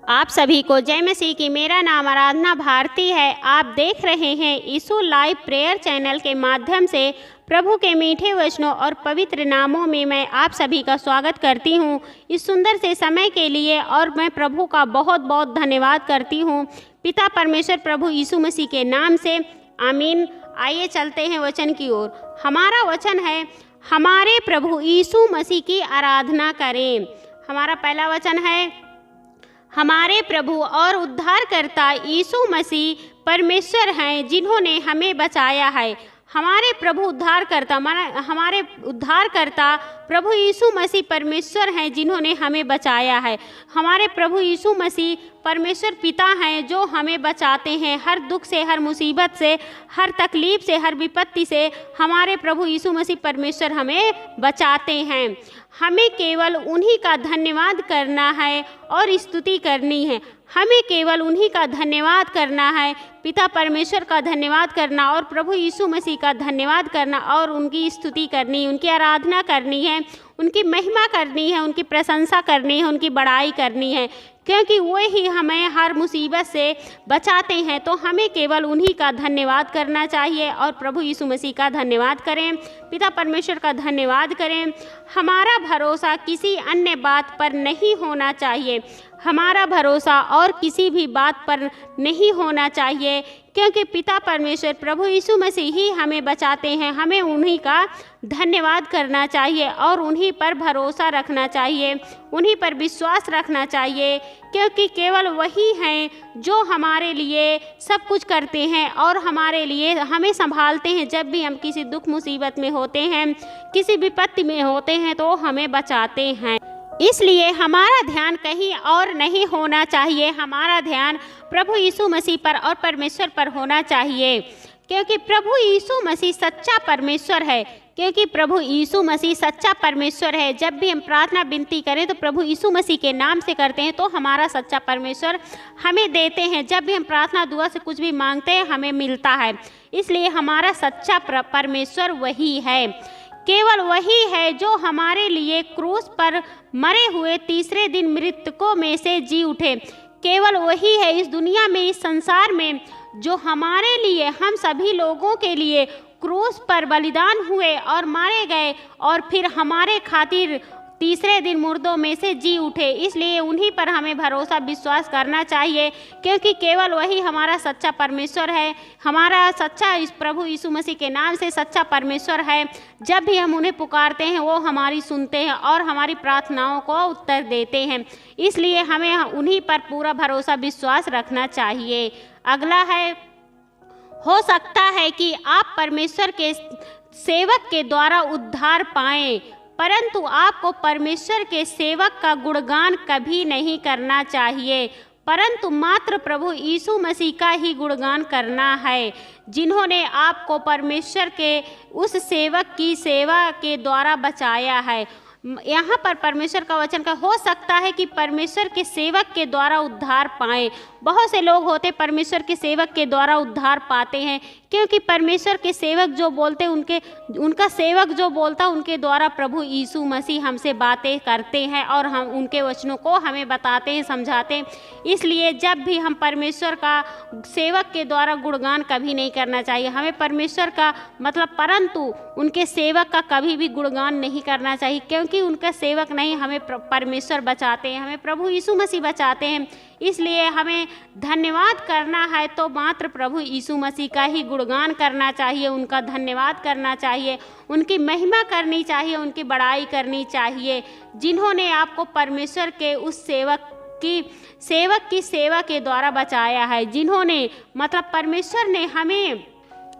आप सभी को जय मसीह की। मेरा नाम आराधना भारती है। आप देख रहे हैं यीशु लाइव प्रेयर चैनल के माध्यम से प्रभु के मीठे वचनों और पवित्र नामों में मैं आप सभी का स्वागत करती हूं इस सुंदर से समय के लिए, और मैं प्रभु का बहुत बहुत धन्यवाद करती हूं पिता परमेश्वर प्रभु यीशु मसीह के नाम से। आमीन। आइए चलते हैं वचन की ओर। हमारा वचन है, हमारे प्रभु यीशु मसीह की आराधना करें। हमारा पहला वचन है, हमारे प्रभु और उद्धारकर्ता यीशु मसीह परमेश्वर हैं जिन्होंने हमें बचाया है। हमारे प्रभु उद्धारकर्ता हमारे उद्धारकर्ता प्रभु यीशु मसीह परमेश्वर हैं जिन्होंने हमें बचाया है। हमारे प्रभु यीशु मसीह परमेश्वर पिता हैं जो हमें बचाते हैं हर दुख से, हर मुसीबत से, हर तकलीफ से, हर विपत्ति से। हमारे प्रभु यीशु मसीह परमेश्वर हमें बचाते हैं। हमें केवल उन्हीं का धन्यवाद करना है और स्तुति करनी है। हमें केवल उन्हीं का धन्यवाद करना है, पिता परमेश्वर का धन्यवाद करना और प्रभु यीशु मसीह का धन्यवाद करना और उनकी स्तुति करनी, उनकी आराधना करनी है, उनकी महिमा करनी है, उनकी प्रशंसा करनी है, उनकी बड़ाई करनी है, क्योंकि वो ही हमें हर मुसीबत से बचाते हैं। तो हमें केवल उन्हीं का धन्यवाद करना चाहिए और प्रभु यीशु मसीह का धन्यवाद करें, पिता परमेश्वर का धन्यवाद करें। हमारा भरोसा किसी अन्य बात पर नहीं होना चाहिए। हमारा भरोसा और किसी भी बात पर नहीं होना चाहिए, क्योंकि पिता परमेश्वर प्रभु यीशु मसीह ही हमें बचाते हैं। हमें उन्हीं का धन्यवाद करना चाहिए और उन्हीं पर भरोसा रखना चाहिए, उन्हीं पर विश्वास रखना चाहिए, क्योंकि केवल वही हैं जो हमारे लिए सब कुछ करते हैं और हमारे लिए हमें संभालते हैं। जब भी हम किसी दुख मुसीबत में होते हैं, किसी विपत्ति में होते हैं, तो हमें बचाते हैं। इसलिए हमारा ध्यान कहीं और नहीं होना चाहिए। हमारा ध्यान प्रभु यीशु मसीह पर और परमेश्वर पर होना चाहिए, क्योंकि प्रभु यीशु मसीह सच्चा परमेश्वर है। क्योंकि प्रभु यीशु मसीह सच्चा परमेश्वर है। जब भी हम प्रार्थना विनती करें तो प्रभु यीशु मसीह के नाम से करते हैं, तो हमारा सच्चा परमेश्वर हमें देते हैं। जब भी हम प्रार्थना दुआ से कुछ भी मांगते हैं, हमें मिलता है। इसलिए हमारा सच्चा परमेश्वर वही है, केवल वही है जो हमारे लिए क्रूस पर मरे हुए तीसरे दिन मृतकों में से जी उठे। केवल वही है इस दुनिया में, इस संसार में, जो हमारे लिए, हम सभी लोगों के लिए क्रूस पर बलिदान हुए और मारे गए और फिर हमारे खातिर तीसरे दिन मुर्दों में से जी उठे। इसलिए उन्हीं पर हमें भरोसा विश्वास करना चाहिए, क्योंकि केवल वही हमारा सच्चा परमेश्वर है। हमारा सच्चा इस प्रभु यीशु मसीह के नाम से सच्चा परमेश्वर है। जब भी हम उन्हें पुकारते हैं, वो हमारी सुनते हैं और हमारी प्रार्थनाओं को उत्तर देते हैं। इसलिए हमें उन्हीं पर पूरा भरोसा विश्वास रखना चाहिए। अगला है, हो सकता है कि आप परमेश्वर के सेवक के द्वारा उद्धार पाएं, परंतु आपको परमेश्वर के सेवक का गुणगान कभी नहीं करना चाहिए, परंतु मात्र प्रभु यीशु मसीह का ही गुणगान करना है, जिन्होंने आपको परमेश्वर के उस सेवक की सेवा के द्वारा बचाया है। यहाँ पर परमेश्वर का वचन का हो सकता है कि परमेश्वर के सेवक के द्वारा उद्धार पाएं। बहुत से लोग होते परमेश्वर के सेवक के द्वारा उद्धार पाते हैं, क्योंकि परमेश्वर के सेवक जो बोलते उनका सेवक जो बोलता उनके द्वारा प्रभु यीशु मसीह हमसे बातें करते हैं और हम उनके वचनों को हमें बताते हैं, समझाते हैं। इसलिए जब भी हम परमेश्वर का सेवक के द्वारा गुणगान कभी नहीं करना चाहिए। हमें परमेश्वर का परंतु उनके सेवक का कभी भी गुणगान नहीं करना चाहिए, क्योंकि उनका सेवक नहीं, हमें परमेश्वर बचाते हैं, हमें प्रभु यीशु मसीह बचाते हैं। इसलिए हमें धन्यवाद करना है तो मात्र प्रभु यीशु मसीह का ही गुणगान करना चाहिए, उनका धन्यवाद करना चाहिए, उनकी महिमा करनी चाहिए, उनकी बड़ाई करनी चाहिए, जिन्होंने आपको परमेश्वर के उस सेवक की सेवा के द्वारा बचाया है, जिन्होंने परमेश्वर ने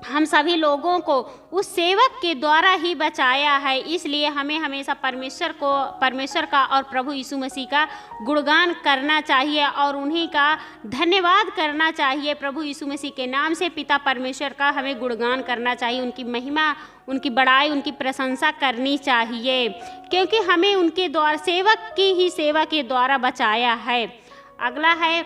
हम सभी लोगों को उस सेवक के द्वारा ही बचाया है। इसलिए हमें हमेशा परमेश्वर का और प्रभु यीशु मसीह का गुणगान करना चाहिए और उन्हीं का धन्यवाद करना चाहिए। प्रभु यीशु मसीह के नाम से पिता परमेश्वर का हमें गुणगान करना चाहिए, उनकी महिमा, उनकी बड़ाई, उनकी प्रशंसा करनी चाहिए, क्योंकि हमें उनके द्वारा, सेवक की ही सेवा के द्वारा बचाया है। अगला है,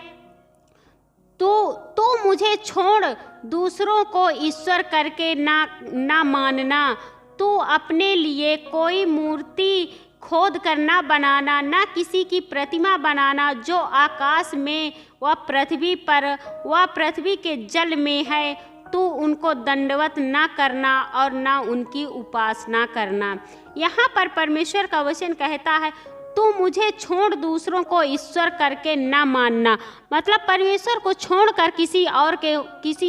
तो मुझे छोड़ दूसरों को ईश्वर करके ना मानना। तू अपने लिए कोई मूर्ति खोद कर ना बनाना, ना किसी की प्रतिमा बनाना जो आकाश में व पृथ्वी पर व पृथ्वी के जल में है, तू उनको दंडवत ना करना और ना उनकी उपासना करना। यहाँ पर परमेश्वर का वचन कहता है, तू मुझे छोड़ दूसरों को ईश्वर करके ना मानना। मतलब परमेश्वर को छोड़कर किसी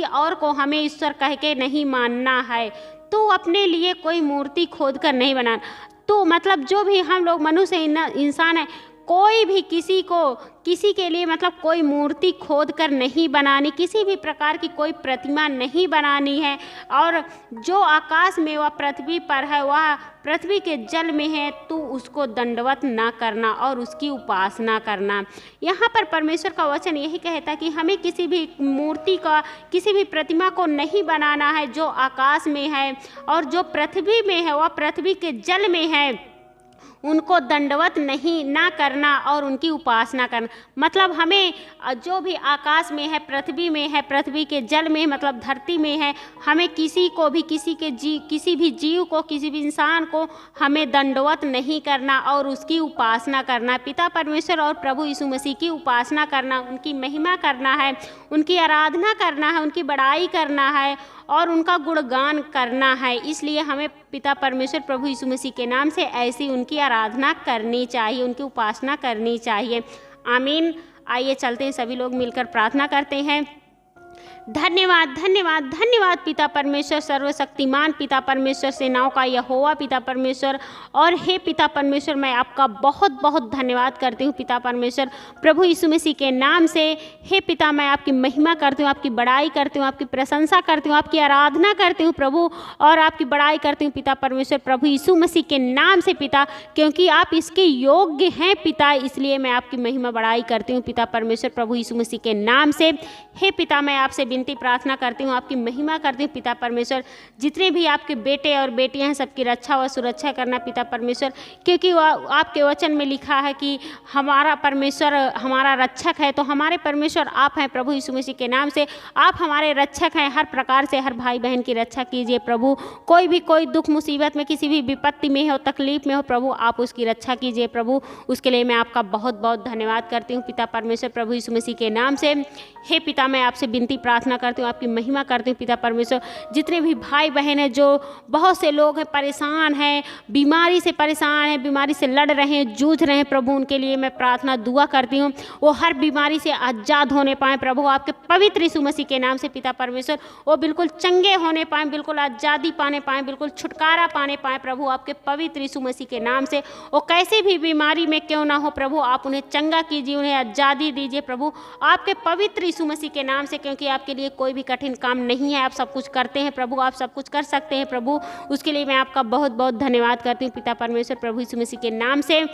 और को हमें ईश्वर कह के नहीं मानना है। तू अपने लिए कोई मूर्ति खोद कर नहीं बनाना। तो मतलब जो भी हम लोग मनुष्य इंसान है, कोई भी किसी के लिए मतलब कोई मूर्ति खोद कर नहीं बनानी, किसी भी प्रकार की कोई प्रतिमा नहीं बनानी है। और जो आकाश में वह पृथ्वी पर है, वह पृथ्वी के जल में है, तू उसको दंडवत ना करना और उसकी उपासना करना। यहाँ पर परमेश्वर का वचन यही कहता है कि हमें किसी भी मूर्ति का, किसी भी प्रतिमा को नहीं बनाना है जो आकाश में है, और जो पृथ्वी में है, वह पृथ्वी के जल में है, उनको दंडवत ना करना और उनकी उपासना करना। मतलब हमें जो भी आकाश में है, पृथ्वी में है, पृथ्वी के जल में मतलब धरती में है, हमें किसी भी जीव को, किसी भी इंसान को हमें दंडवत नहीं करना और उसकी उपासना करना। पिता परमेश्वर और प्रभु यीशु मसीह की उपासना करना, उनकी महिमा करना है, उनकी आराधना करना है, उनकी बड़ाई करना है और उनका गुणगान करना है। इसलिए हमें पिता परमेश्वर प्रभु यीशु मसीह के नाम से ऐसी उनकी आराधना करनी चाहिए, उनकी उपासना करनी चाहिए। आमीन। आइए चलते हैं, सभी लोग मिलकर प्रार्थना करते हैं। धन्यवाद धन्यवाद धन्यवाद पिता परमेश्वर, सर्वशक्तिमान पिता परमेश्वर, सेनाओं का यहोवा पिता परमेश्वर। और हे पिता परमेश्वर, मैं आपका बहुत बहुत धन्यवाद करती हूँ पिता परमेश्वर प्रभु यीशु मसीह के नाम से। हे पिता, मैं आपकी महिमा करती हूँ, आपकी बड़ाई करती हूँ, आपकी प्रशंसा करती हूँ, आपकी आराधना करती हूँ प्रभु, और आपकी बड़ाई करती हूँ पिता परमेश्वर प्रभु यीशु मसीह के नाम से पिता, क्योंकि आप इसके योग्य हैं पिता। इसलिए मैं आपकी महिमा बड़ाई करती हूँ पिता परमेश्वर प्रभु यीशु मसीह के नाम से। हे पिता, मैं आपसे विनती प्रार्थना करती हूँ, आपकी महिमा करती हूँ पिता परमेश्वर। जितने भी आपके बेटे और बेटियां हैं, सबकी रक्षा व सुरक्षा करना पिता परमेश्वर, क्योंकि आपके वचन में लिखा है कि हमारा परमेश्वर हमारा रक्षक है। तो हमारे परमेश्वर आप हैं प्रभु यीशु मसीह के नाम से। आप हमारे रक्षक हैं। हर प्रकार से हर भाई बहन की रक्षा कीजिए प्रभु। कोई दुख मुसीबत में, किसी भी विपत्ति में हो, तकलीफ में हो प्रभु, आप उसकी रक्षा कीजिए प्रभु। उसके लिए मैं आपका बहुत बहुत धन्यवाद करती हूँ पिता परमेश्वर प्रभु यीशु मसीह के नाम से। हे पिता, मैं आपसे विनती प्रार्थना करती हूँ, आपकी महिमा करती हूँ पिता परमेश्वर। जितने भी भाई बहन हैं, जो बहुत से लोग हैं परेशान हैं, बीमारी से परेशान हैं, बीमारी से लड़ रहे हैं, जूझ रहे हैं प्रभु, उनके लिए मैं प्रार्थना दुआ करती हूँ, वो हर बीमारी से आज़ाद होने पाएँ प्रभु, आपके पवित्र यीशु मसीह के नाम से पिता परमेश्वर। वो बिल्कुल चंगे होने पाएँ, बिल्कुल आज़ादी पाने पाएँ, बिल्कुल छुटकारा पाने पाएँ प्रभु, आपके पवित्र यीशु मसीह के नाम से। वो कैसे भी बीमारी में क्यों ना हो प्रभु, आप उन्हें चंगा कीजिए, उन्हें आज़ादी दीजिए प्रभु, आपके पवित्र यीशु मसीह के नाम से, क्योंकि आपके लिए कोई भी कठिन काम नहीं है। आप सब कुछ करते हैं प्रभु, आप सब कुछ कर सकते हैं प्रभु। उसके लिए मैं आपका बहुत बहुत धन्यवाद करती हूँ पिता परमेश्वर प्रभु यीशु मसीह के नाम से।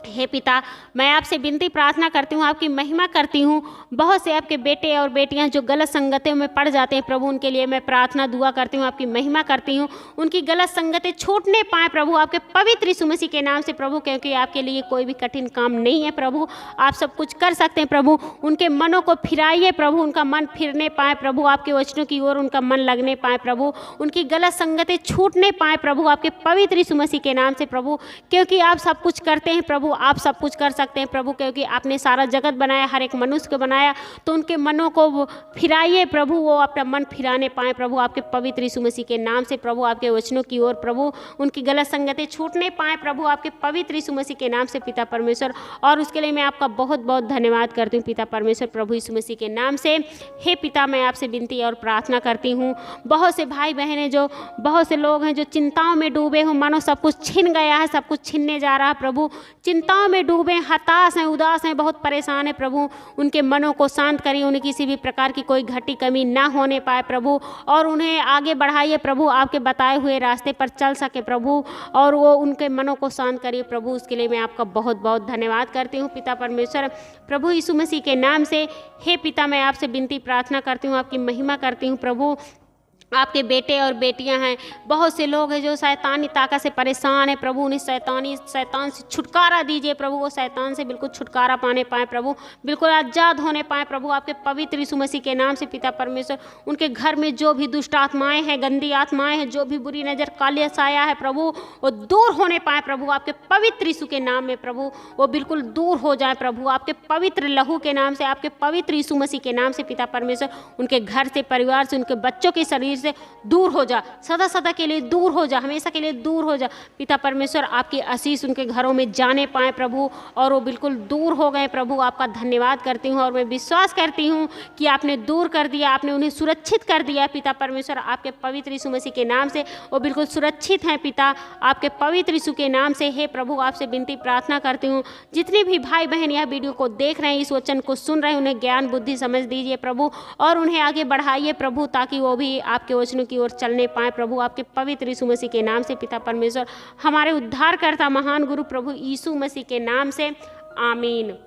हे पिता, मैं आपसे विनती प्रार्थना करती हूँ, आपकी महिमा करती हूँ। बहुत से आपके बेटे और बेटियाँ जो गलत संगतों में पड़ जाते हैं प्रभु, उनके लिए मैं प्रार्थना दुआ करती हूँ, आपकी महिमा करती हूँ। उनकी गलत संगतें छूटने पाएँ प्रभु, आपके पवित्र यीशु मसीह के नाम से प्रभु, क्योंकि आपके लिए कोई भी कठिन काम नहीं है प्रभु, आप सब कुछ कर सकते हैं प्रभु। उनके मनों को फिराइए प्रभु, उनका मन फिरने पाए प्रभु, आपके वचनों की ओर उनका मन लगने पाए प्रभु, उनकी गलत संगतें छूटने पाए प्रभु, आपके पवित्र यीशु मसीह के नाम से प्रभु, क्योंकि आप सब कुछ करते हैं प्रभु, आप सब कुछ कर सकते हैं प्रभु, क्योंकि आपने सारा जगत बनाया, हर एक मनुष्य को बनाया। तो उनके मनों को फिराइए प्रभु, वो अपना मन फिराने पाए प्रभु, आपके पवित्र यीशु मसीह के नाम से प्रभु, आपके वचनों की ओर प्रभु, उनकी गलत संगतें छूटने पाए प्रभु, आपके पवित्र यीशु मसीह के नाम से पिता परमेश्वर। और उसके लिए मैं आपका बहुत बहुत धन्यवाद करती हूँ पिता परमेश्वर प्रभु यीशु मसीह के नाम से। हे पिता, मैं आपसे विनती और प्रार्थना करती हूँ, बहुत से भाई बहन हैं, जो बहुत से लोग हैं जो चिंताओं में डूबे हो, मानो सब कुछ छिन गया है, सब कुछ छिनने जा रहा है प्रभु, चिंताओं में डूबे, हताश हैं, उदास हैं, बहुत परेशान है प्रभु, उनके मनों को शांत करिए, उन्हें किसी भी प्रकार की कोई घटी कमी ना होने पाए प्रभु, और उन्हें आगे बढ़ाइए प्रभु, आपके बताए हुए रास्ते पर चल सके प्रभु, और वो उनके मनों को शांत करिए प्रभु। उसके लिए मैं आपका बहुत बहुत धन्यवाद करती हूँ पिता परमेश्वर प्रभु यीशु मसीह के नाम से। हे पिता, मैं आपसे विनती प्रार्थना करती हूँ, आपकी महिमा करती हूँ प्रभु। आपके बेटे और बेटियां हैं, बहुत से लोग हैं जो शैतानी ताकत से परेशान हैं प्रभु, उन्हें शैतान से छुटकारा दीजिए प्रभु, वो शैतान से बिल्कुल छुटकारा पाने पाए प्रभु, बिल्कुल आज़ाद होने पाए प्रभु, आपके पवित्र यीशु मसीह के नाम से पिता परमेश्वर। उनके घर में जो भी दुष्ट आत्माएं हैं, गंदी आत्माएं हैं, जो भी बुरी नज़र काले साया है प्रभु, वो दूर होने पाए प्रभु, आपके पवित्र यीशु के नाम में प्रभु, वो बिल्कुल दूर हो जाए प्रभु, आपके पवित्र लहू के नाम से, आपके पवित्र यीशु मसीह के नाम से पिता परमेश्वर। उनके घर से, परिवार से, उनके बच्चों के शरीर से दूर हो जा, सदा सदा के लिए दूर हो जा, हमेशा के लिए दूर हो जा पिता परमेश्वर। आपकी आशीष उनके घरों में जाने पाए प्रभु, और वो बिल्कुल दूर हो गए प्रभु। आपका धन्यवाद करती हूँ और मैं विश्वास करती हूँ कि आपने दूर कर दिया, आपने उन्हें सुरक्षित कर दिया पिता परमेश्वर, आपके पवित्र यीशु मसीह के नाम से वो बिल्कुल सुरक्षित हैं पिता, आपके पवित्र यीशु के नाम से। हे प्रभु, आपसे विनती प्रार्थना करती हूँ, जितने भी भाई बहन यह वीडियो को देख रहे हैं, इस वचन को सुन रहे हैं, उन्हें ज्ञान बुद्धि समझ दीजिए प्रभु, और उन्हें आगे बढ़ाइए प्रभु, ताकि वो भी आपके वचनों की ओर चलने पाए प्रभु, आपके पवित्र यीशु मसीह के नाम से पिता परमेश्वर। हमारे उद्धारकर्ता महान गुरु प्रभु यीशु मसीह के नाम से, आमीन।